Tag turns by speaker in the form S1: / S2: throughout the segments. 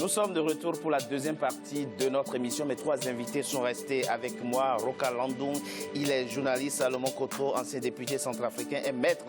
S1: Nous sommes de retour pour la deuxième partie de notre émission. Mes trois invités sont restés avec moi. Roka Landung, il est journaliste. Salomon Kotro, ancien député centrafricain, et maître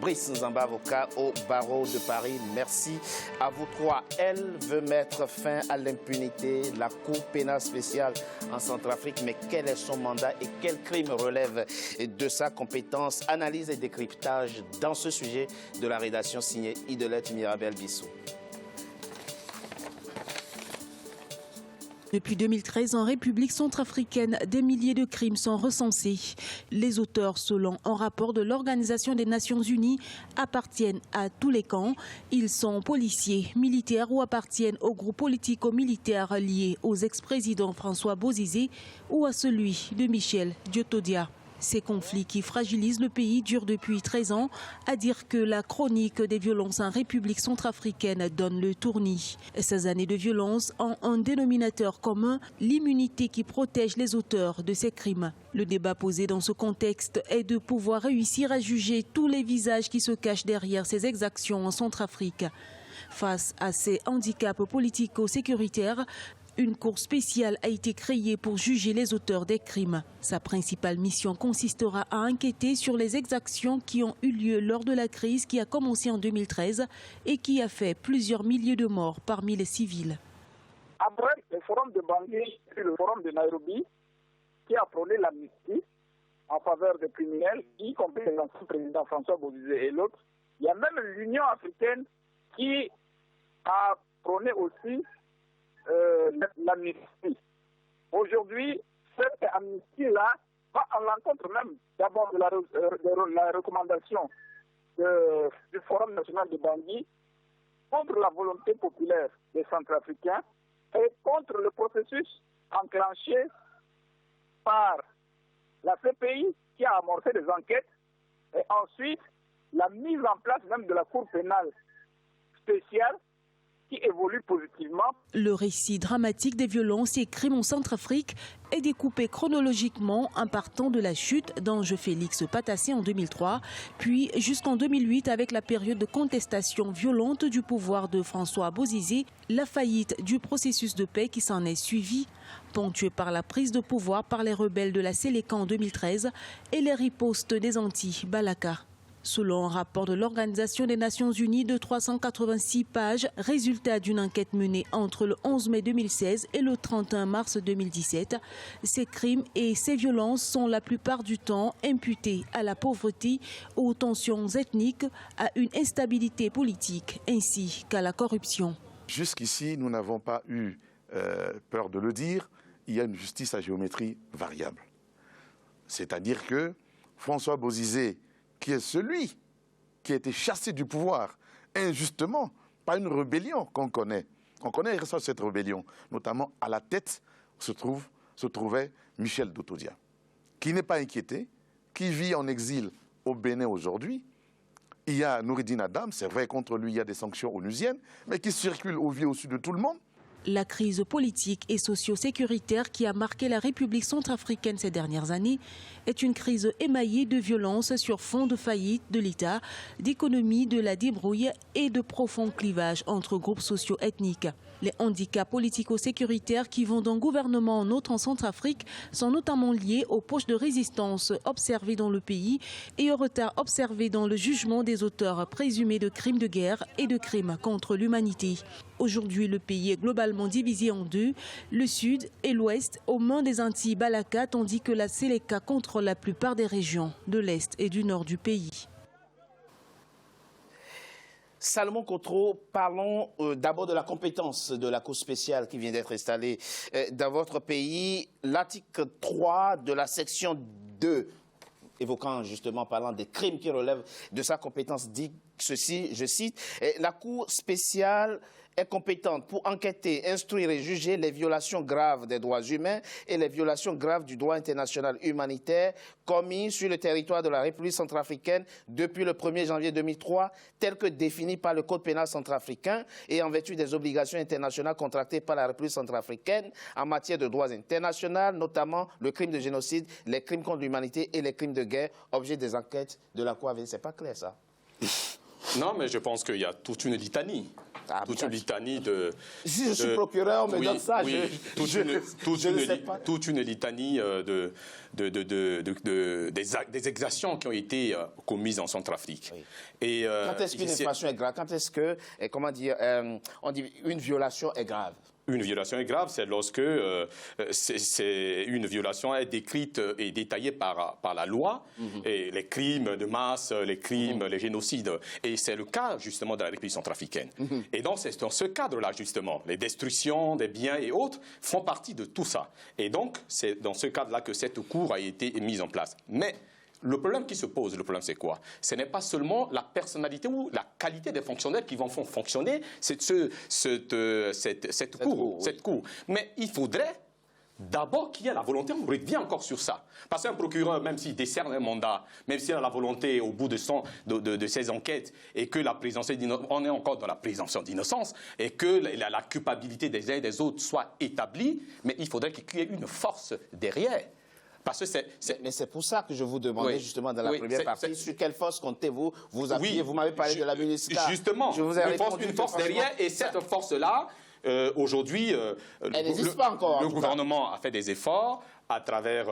S1: Brice Nzamba, avocat au barreau de Paris. Merci à vous trois. Elle veut mettre fin à l'impunité, la Cour pénale spéciale en Centrafrique. Mais quel est son mandat et quel crime relève de sa compétence? Analyse et décryptage dans ce sujet de la rédaction signée Idelette Mirabel Bissou.
S2: Depuis 2013, en République centrafricaine, des milliers de crimes sont recensés. Les auteurs, selon un rapport de l'Organisation des Nations Unies, appartiennent à tous les camps. Ils sont policiers, militaires ou appartiennent aux groupes politico-militaires liés aux ex-présidents François Bozizé ou à celui de Michel Diotodia. Ces conflits qui fragilisent le pays durent depuis 13 ans, à dire que la chronique des violences en République centrafricaine donne le tournis. Ces années de violence ont un dénominateur commun, l'immunité qui protège les auteurs de ces crimes. Le débat posé dans ce contexte est de pouvoir réussir à juger tous les visages qui se cachent derrière ces exactions en Centrafrique. Face à ces handicaps politico-sécuritaires, une cour spéciale a été créée pour juger les auteurs des crimes. Sa principale mission consistera à enquêter sur les exactions qui ont eu lieu lors de la crise qui a commencé en 2013 et qui a fait plusieurs milliers de morts parmi les civils.
S3: Après le forum de Bangui et le forum de Nairobi, qui a prôné l'amnistie en faveur des criminels, y compris l'ancien président François Bozizé et l'autre, il y a même l'Union africaine qui a prôné aussi l'amnistie. Aujourd'hui, cette amnistie-là va à l'encontre même d'abord de la recommandation du Forum national de Bangui contre la volonté populaire des Centrafricains et contre le processus enclenché par la CPI qui a amorcé des enquêtes et ensuite la mise en place même de la Cour pénale spéciale qui évolue positivement.
S2: Le récit dramatique des violences et crimes en Centrafrique est découpé chronologiquement en partant de la chute d'Ange Félix Patassé en 2003, puis jusqu'en 2008 avec la période de contestation violente du pouvoir de François Bozizé, la faillite du processus de paix qui s'en est suivi, ponctuée par la prise de pouvoir par les rebelles de la Séléka en 2013 et les ripostes des anti-Balaka. Selon un rapport de l'Organisation des Nations Unies de 386 pages, résultat d'une enquête menée entre le 11 mai 2016 et le 31 mars 2017, ces crimes et ces violences sont la plupart du temps imputés à la pauvreté, aux tensions ethniques, à une instabilité politique ainsi qu'à la corruption.
S4: Jusqu'ici, nous n'avons pas eu peur de le dire, il y a une justice à géométrie variable. C'est-à-dire que François Bozizé, qui est celui qui a été chassé du pouvoir injustement par une rébellion qu'on connaît. On connaît cette rébellion, notamment à la tête se trouvait Michel Diotodia, qui n'est pas inquiété, qui vit en exil au Bénin aujourd'hui. Il y a Noureddine Adam, c'est vrai, contre lui il y a des sanctions onusiennes, mais qui circulent au au-dessus de tout le monde.
S2: La crise politique et socio-sécuritaire qui a marqué la République centrafricaine ces dernières années est une crise émaillée de violences sur fond de faillite de l'État, d'économie, de la débrouille et de profonds clivages entre groupes socio-ethniques. Les handicaps politico-sécuritaires qui vont d'un gouvernement en autre en Centrafrique sont notamment liés aux poches de résistance observées dans le pays et au retard observé dans le jugement des auteurs présumés de crimes de guerre et de crimes contre l'humanité. Aujourd'hui, le pays est globalement divisé en deux, le sud et l'ouest aux mains des anti-Balaka, tandis que la Séléka contrôle la plupart des régions de l'est et du nord du pays.
S1: Salomon Kotro, parlons d'abord de la compétence de la Cour spéciale qui vient d'être installée dans votre pays. L'article 3 de la section 2, évoquant justement, parlant des crimes qui relèvent de sa compétence, dit ceci, je cite, « La Cour spéciale est compétente pour enquêter, instruire et juger les violations graves des droits humains et les violations graves du droit international humanitaire commis sur le territoire de la République centrafricaine depuis le 1er janvier 2003, tel que défini par le Code pénal centrafricain et en vertu des obligations internationales contractées par la République centrafricaine en matière de droits internationaux, notamment le crime de génocide, les crimes contre l'humanité et les crimes de guerre, objet des enquêtes de la Cour. C'est pas clair, ça?
S5: Non, mais je pense qu'il y a toute une litanie toute une litanie de...
S1: Si je suis procureur, on me donne ça, je ne sais pas.
S5: Toute une litanie des exactions qui ont été commises en Centrafrique.
S1: Oui.
S5: Et,
S1: quand est-ce qu'une infraction est grave? Quand est-ce que, comment dire, on dit une violation est grave?
S5: Une violation est grave, c'est lorsque une violation est décrite et détaillée par la loi, et les crimes de masse, les crimes, les génocides. Et c'est le cas, justement, de la République centrafricaine. Et donc, c'est dans ce cadre-là, justement, les destructions des biens et autres font partie de tout ça. Et donc, c'est dans ce cadre-là que cette cour a été mise en place. Mais le problème qui se pose, le problème c'est quoi? Ce n'est pas seulement la personnalité ou la qualité des fonctionnaires qui vont faire fonctionner cette cour. Mais il faudrait d'abord qu'il y ait la volonté, on revient encore sur ça. Parce qu'un procureur, même s'il décerne un mandat, même s'il a la volonté au bout de ses enquêtes, et que la présomption d'innocence, on est encore dans la présomption d'innocence, et que la culpabilité des uns et des autres soit établie, mais il faudrait qu'il y ait une force derrière. Parce que
S1: Mais c'est pour ça que je vous demandais justement dans la première partie, sur quelle force comptez-vous vous appuyer? Vous m'avez parlé de la MINUSCA.
S5: Justement,
S1: je vous ai
S5: une force derrière, et cette force-là, aujourd'hui, le gouvernement a fait des efforts à travers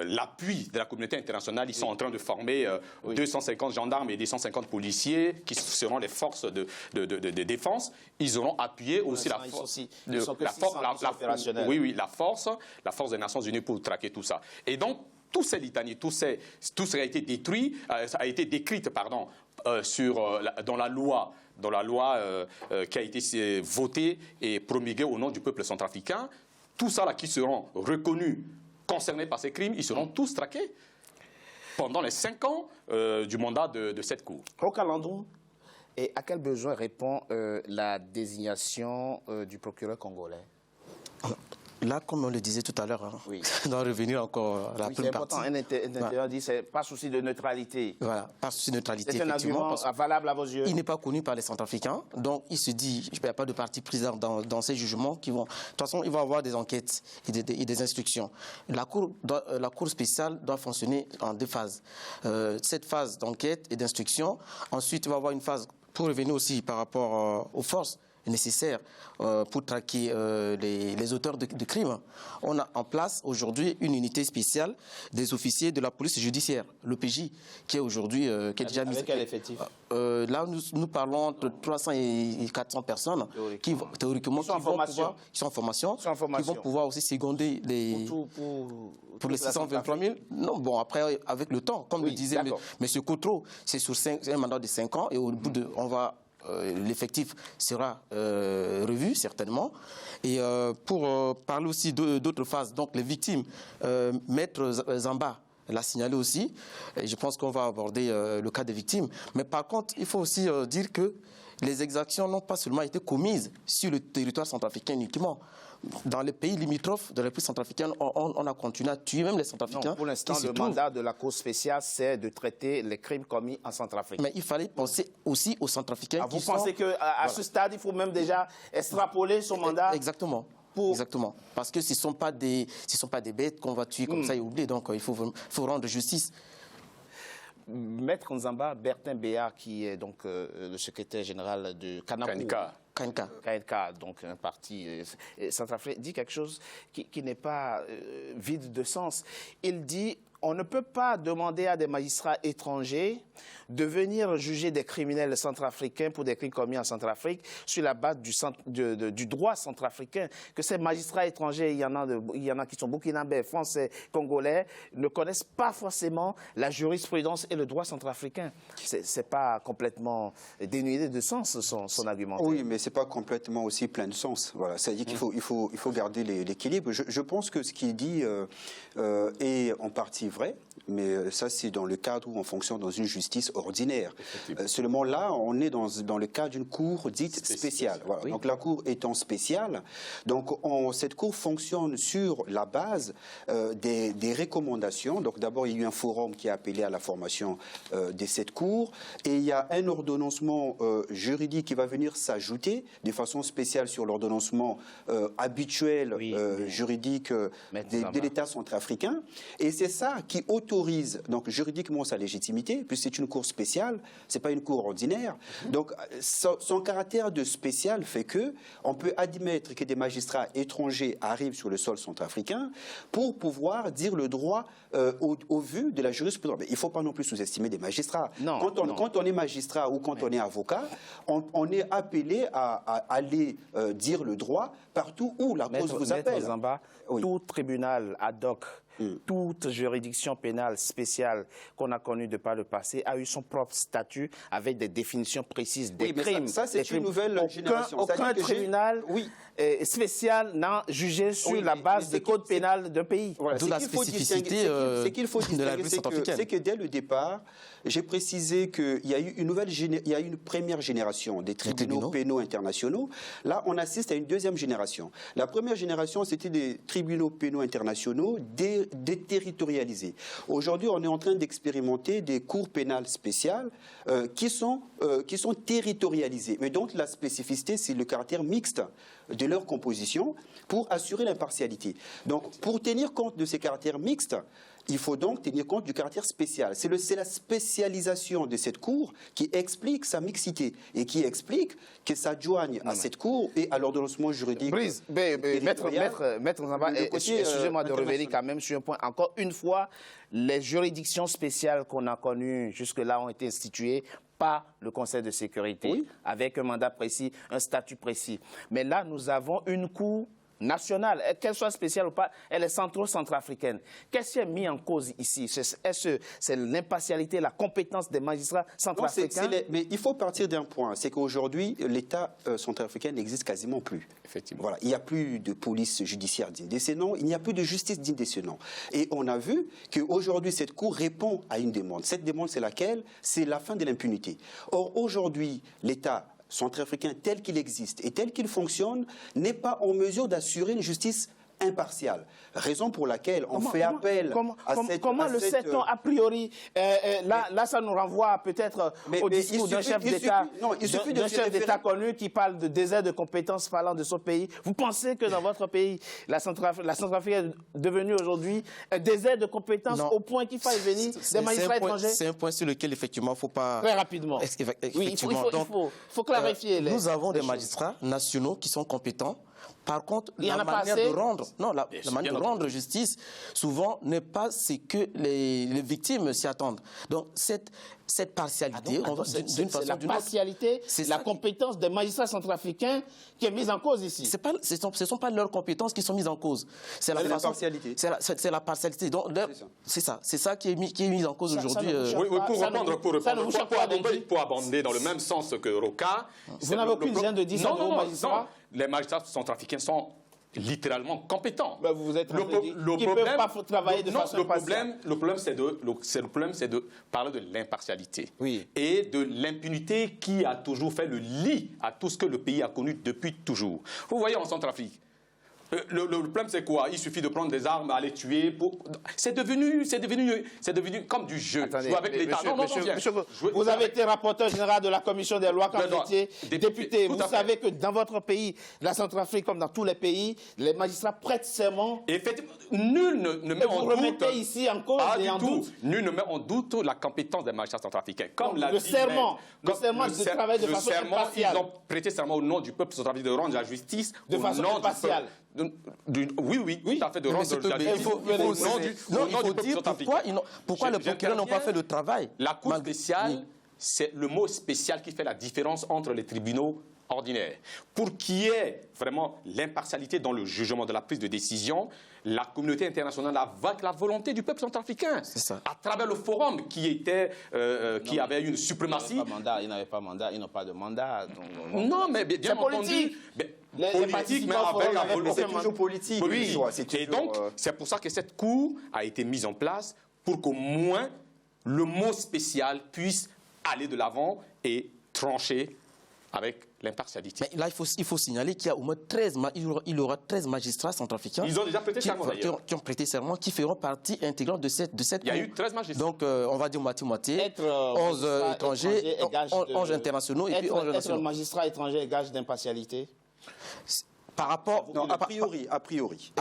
S5: l'appui de la communauté internationale. Ils sont en train de former 250 gendarmes et 250 policiers qui seront les forces de défense. Ils auront appuyé aussi la force des Nations Unies pour traquer tout ça. Et donc, tous ces litanies, tout ce qui a été détruit, a été décrite, dans la loi qui a été votée et promulguée au nom du peuple centrafricain. Tous ça là qui seront reconnus, concernés par ces crimes, ils seront tous traqués pendant les 5 ans du mandat de cette cour.
S1: Roch Alandou, et à quel besoin répond la désignation du procureur congolais?
S6: Là, comme on le disait tout à l'heure, on doit revenir encore à la première partie.
S1: Un intérieur dit c'est pas souci de neutralité.
S6: Voilà, pas souci de neutralité.
S1: C'est un argument valable à vos yeux.
S6: Il n'est pas connu par les Centrafricains, donc il se dit, il n'y a pas de parti pris dans ces jugements qui vont. De toute façon, il va y avoir des enquêtes et des instructions. La cour spéciale doit fonctionner en 2 phases. Cette phase d'enquête et d'instruction. Ensuite, il va y avoir une phase pour revenir aussi par rapport aux forces nécessaires pour traquer les auteurs de crimes. On a en place aujourd'hui une unité spéciale des officiers de la police judiciaire, l'OPJ, qui est aujourd'hui qui est déjà mise.
S1: Avec quel effectif?
S6: Là, nous parlons entre 300 et 400 personnes qui théoriquement sont en formation, qui vont pouvoir aussi seconder pour les 623 000. Non, bon, après, avec le temps, comme le disait M. Coutreau, c'est sur un mandat de 5 ans et au bout de, l'effectif sera revu certainement. Et pour parler aussi d'autres phases, donc les victimes, Maître Zamba l'a signalé aussi, et je pense qu'on va aborder le cas des victimes. Mais par contre, il faut aussi dire que les exactions n'ont pas seulement été commises sur le territoire centrafricain uniquement. Dans les pays limitrophes de la République centrafricaine, on a continué à tuer même les Centrafricains.
S1: Non, pour l'instant, le mandat de la Cour spéciale, c'est de traiter les crimes commis en Centrafrique.
S6: Mais il fallait penser aussi aux Centrafricains
S1: vous pensez qu'à ce stade, il faut même déjà extrapoler son mandat?
S6: Exactement. Exactement. Parce que ce ne sont pas des bêtes qu'on va tuer comme ça et oublier. Donc, il faut rendre justice.
S1: Maître Nzamba, Bertin Béa, qui est donc le secrétaire général de KNK, donc un parti centrafricain, dit quelque chose qui n'est pas vide de sens. Il dit on ne peut pas demander à des magistrats étrangers de venir juger des criminels centrafricains pour des crimes commis en Centrafrique sur la base du droit centrafricain. Que ces magistrats étrangers, il y en a qui sont burkinabés, français, congolais, ne connaissent pas forcément la jurisprudence et le droit centrafricain. C'est pas complètement dénué de sens son argumentaire.
S7: Oui, mais c'est pas complètement aussi plein de sens. Voilà, c'est-à-dire qu'il faut garder l'équilibre. Je pense que ce qu'il dit est en partie vrai, mais ça c'est dans le cadre où on fonctionne dans une justice ordinaire. Seulement là, on est dans le cadre d'une cour dite spéciale. Voilà. Oui. Donc la cour étant spéciale, donc cette cour fonctionne sur la base des recommandations. Donc d'abord, il y a eu un forum qui a appelé à la formation de cette cour, et il y a un ordonnancement juridique qui va venir s'ajouter de façon spéciale sur l'ordonnancement habituel juridique de l'État centrafricain. Et c'est ça loi qui autorise donc juridiquement sa légitimité, puisque c'est une cour spéciale, c'est pas une cour ordinaire. Donc son caractère de spécial fait que on peut admettre que des magistrats étrangers arrivent sur le sol centrafricain pour pouvoir dire le droit au vu de la jurisprudence. Mais il ne faut pas non plus sous-estimer des magistrats.
S1: Non,
S7: quand on est magistrat ou quand on est avocat, on est appelé à aller dire le droit partout où la cause vous appelle.
S1: Zamba, tout tribunal ad hoc, toute juridiction pénale spéciale qu'on a connue de par le passé a eu son propre statut avec des définitions précises des crimes.
S7: Ça c'est une nouvelle génération.
S1: Aucun tribunal spécial n'a jugé sur la base du code pénal d'un pays.
S6: Voilà, d'où la spécificité de la République centrafricaine.
S7: C'est que dès le départ, j'ai précisé qu'il y a eu une première génération des tribunaux pénaux internationaux. Là, on assiste à une deuxième génération. La première génération, c'était des tribunaux pénaux internationaux déterritorialisés. Aujourd'hui, on est en train d'expérimenter des cours pénales spéciales qui sont territorialisées. Mais donc, la spécificité, c'est le caractère mixte de leur composition pour assurer l'impartialité. Donc, pour tenir compte de ces caractères mixtes, il faut donc tenir compte du caractère spécial. C'est la spécialisation de cette cour qui explique sa mixité et qui explique que ça joigne à cette cour et à l'ordonnancement juridique.
S1: Maître Zamba, excusez-moi de revenir quand même sur un point. Encore une fois, les juridictions spéciales qu'on a connues jusque-là ont été instituées par le Conseil de sécurité, avec un mandat précis, un statut précis. Mais là, nous avons une cour nationale, qu'elle soit spéciale ou pas, elle est centrafricaine. Qu'est-ce qui est mis en cause ici? Est-ce que c'est l'impartialité, la compétence des magistrats centrafricains?
S7: Mais il faut partir d'un point, c'est qu'aujourd'hui, l'État centrafricain n'existe quasiment plus.
S5: Effectivement.
S7: Voilà, il n'y a plus de police judiciaire digne de ces noms, il n'y a plus de justice digne de ces noms. Et on a vu qu'aujourd'hui, cette Cour répond à une demande. Cette demande, c'est laquelle? C'est la fin de l'impunité. Or, aujourd'hui, l'État centrafricain tel qu'il existe et tel qu'il fonctionne n'est pas en mesure d'assurer une justice impartiale. Raison pour laquelle on fait appel à cette...
S1: Comment le sait-on a priori? Là, ça nous renvoie peut-être au discours d'un chef d'État connu qui parle de désert de compétences parlant de son pays. Vous pensez que dans votre pays, la Centrafrique est devenue aujourd'hui un désert de compétences au point qu'il faille venir des magistrats étrangers?
S6: C'est un point sur lequel, effectivement, il ne faut pas...
S1: Très rapidement.
S6: Oui,
S1: il faut clarifier.
S6: Nous avons des magistrats nationaux qui sont compétents. Par contre, la manière de rendre justice, souvent, n'est pas ce que les victimes s'y attendent. Donc, cette partialité,
S1: la partialité, c'est la compétence des magistrats centrafricains qui est mise en cause ici.
S6: Ce ne sont pas leurs compétences qui sont mises en cause. C'est la partialité. C'est la partialité. C'est ça qui est mis en cause aujourd'hui.
S5: Pour abonder dans le même sens que Roca.
S1: Vous n'avez aucune gêne de dire ça aux magistrats?
S5: Les magistrats centrafricains sont littéralement compétents.
S1: Ben vous êtes qui ne peuvent pas travailler de façon impartiale.
S5: Le problème, c'est de parler de l'impartialité et de l'impunité qui a toujours fait le lit à tout ce que le pays a connu depuis toujours. Vous voyez en Centrafrique, le problème, c'est quoi? Il suffit de prendre des armes, aller tuer. C'est devenu comme du jeu.
S1: Attendez,
S5: jouer avec l'État.
S1: Vous avez été rapporteur général de la commission des lois quand vous étiez député. Vous savez que dans votre pays, la Centrafrique, comme dans tous les pays, les magistrats prêtent serment.
S5: Effectivement, nul ne met en doute.
S1: Vous remettez ici en cause et en doute.
S5: Nul ne met en doute la compétence des magistrats centrafricains. Comme
S1: le serment de travailler de façon impartiale.
S5: Ils ont prêté serment au nom du peuple centrafricain de rendre la justice
S1: de façon impartiale.
S5: Oui, tout à fait, de rendre la justice.
S6: Il faut dire pourquoi les procureurs n'ont pas fait le travail.
S5: La Cour spéciale, c'est le mot spécial qui fait la différence entre les tribunaux ordinaires. Pour qu'il y ait vraiment l'impartialité dans le jugement de la prise de décision, la communauté internationale avec la volonté du peuple centrafricain, à travers le forum qui avait une suprématie.
S1: Ils n'avaient pas mandat, ils n'ont pas de mandat.
S5: Non, mais bien entendu. Politique, mais avec la volonté.
S7: C'est toujours politique.
S5: Oui. Et donc, c'est pour ça que cette cour a été mise en place pour qu'au moins le mot spécial puisse aller de l'avant et trancher avec l'impartialité.
S6: Mais là, il faut signaler qu'il y a au moins 13 magistrats centrafricains.
S5: Ils ont déjà prêté serment, d'ailleurs.
S6: Qui ont prêté serment, qui feront partie intégrante de cette
S5: Il y a eu 13 magistrats.
S6: Donc, on va dire moitié-moitié. 11 étrangers, 11 internationaux et puis 11 nationaux.
S1: Être un magistrat étranger est gage d'impartialité?
S6: Par rapport...
S7: Non, a priori.
S1: Ah,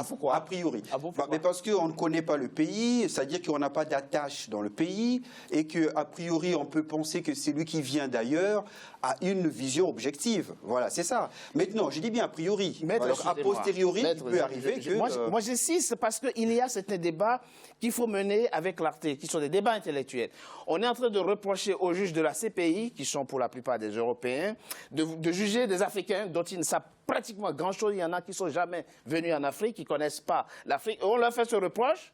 S1: pourquoi?
S7: A priori.
S1: Ah bon, pourquoi?
S7: Mais parce qu'on ne connaît pas le pays, c'est-à-dire qu'on n'a pas d'attache dans le pays, et qu'a priori, on peut penser que celui qui vient d'ailleurs a une vision objective. Voilà, c'est ça. Maintenant, je dis bien a priori. Alors, a posteriori, il peut arriver que...
S1: Moi, j'insiste parce qu'il y a certains débats qu'il faut mener avec l'Arte, qui sont des débats intellectuels. On est en train de reprocher aux juges de la CPI, qui sont pour la plupart des Européens, de juger des Africains dont ils ne savent pratiquement grand-chose. Il y en a qui ne sont jamais venus en Afrique, qui ne connaissent pas l'Afrique. On leur fait ce reproche.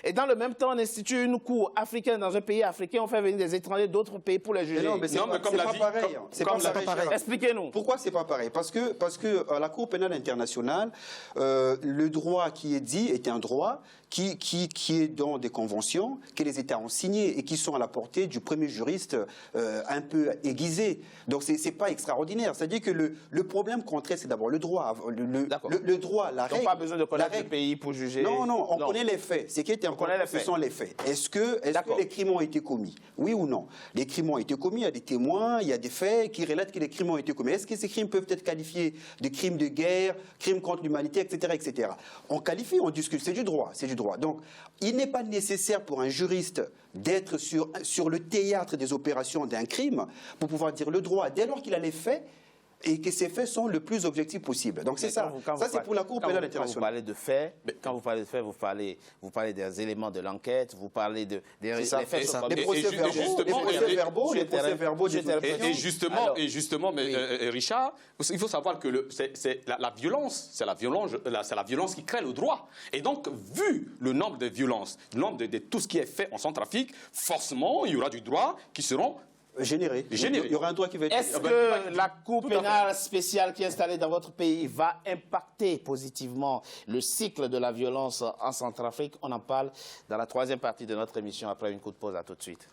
S1: Et dans le même temps, on institue une cour africaine dans un pays africain, on fait venir des étrangers d'autres pays pour les juger.
S7: Non, mais c'est pas pareil. C'est pas pareil.
S1: Expliquez-nous.
S7: Pourquoi c'est pas pareil? Parce que la Cour pénale internationale, le droit qui est dit est un droit qui est dans des conventions que les États ont signées et qui sont à la portée du premier juriste un peu aiguisé. Donc c'est pas extraordinaire. C'est-à-dire que le problème qu'on traite, c'est d'abord le droit. Le droit, la règle.
S1: On n'a pas besoin de connaître le pays pour juger.
S7: Non, on connaît les faits. Ce qui est important, ce sont les faits. Est-ce que les crimes ont été commis? Oui ou non? Les crimes ont été commis, il y a des témoins, il y a des faits qui relatent que les crimes ont été commis. Est-ce que ces crimes peuvent être qualifiés de crimes de guerre, crimes contre l'humanité, etc., etc.? On qualifie, on discute, c'est du droit, c'est du droit. Donc, il n'est pas nécessaire pour un juriste d'être sur le théâtre des opérations d'un crime pour pouvoir dire le droit, dès lors qu'il a les faits, et que ces faits sont le plus objectifs possible. Donc c'est ça. Ça, c'est pour la Cour pénale internationale.
S1: Quand vous parlez de faits, vous parlez des éléments de l'enquête, vous parlez des faits.
S7: Les procès-verbaux,
S5: et justement, mais Richard, il faut savoir que c'est la violence qui crée le droit. Et donc, vu le nombre de violences, le nombre de tout ce qui est fait en Centrafrique, forcément, il y aura du droit qui seront
S7: généré. Il y aura un droit qui va être...
S1: Est-ce que la Cour pénale spéciale qui est installée dans votre pays va impacter positivement le cycle de la violence en Centrafrique? On en parle dans la troisième partie de notre émission après une courte pause. À tout de suite.